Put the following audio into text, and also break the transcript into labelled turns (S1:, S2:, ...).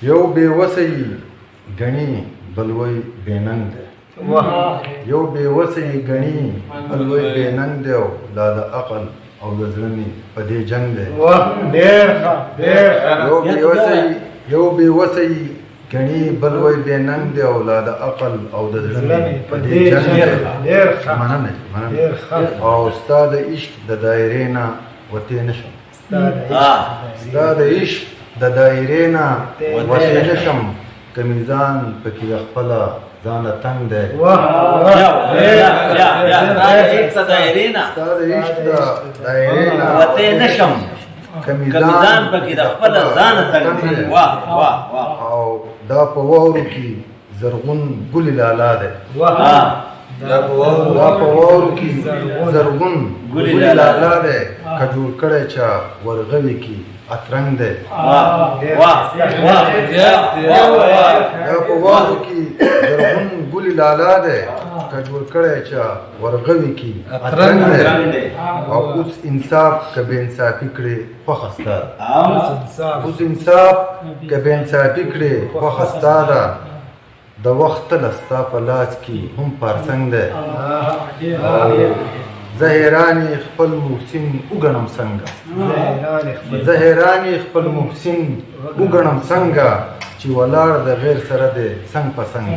S1: یو بې وسه یې ګڼي بل وایي بې ننګ دی یو بې وسه یې ګڼي بل وایي بې ننګ دی او دا د عقل او د زړه مې په دې جنګ دی یو بې وسه یې ګڼي بل وایي بې ننګ دی او لا د عقل او د زړه مې په دې جنګ دی. مننه او ستا د عشق د دایرې نه وتې نه شم ستا د عشق د دایرې نه وتې نه شم که میزان پکې د خپله ځانه تنګ دی ستا د عشق د دایرې نه
S2: وتې نه شم
S1: که
S2: میزان پکې د خپله ځانه تنګ دی.
S1: او دا په واورو کې زرغون ګلې لالا دی دا په واورو کې زرغون ګلې لالا دی که جوړ کړی چا ورغوي کې اترنګ دی دا په واورو کې زرغون ګلې لالا دی که جوړ کړی چا ورغوي کې اترنګ دی. او اوس انصاف که بې انصافي کړې خوښه ستا ده اوس انصاف که بې انصافي کړې خوښه ستا ده د وخت تله ستا په لاس کې هم پارسنګ دی. زه حیران خپل محسن وګڼم څنګه زه حیران خپل محسن وګڼم څنګه چې ولاړ د غیر سره دی څنګ په څنګ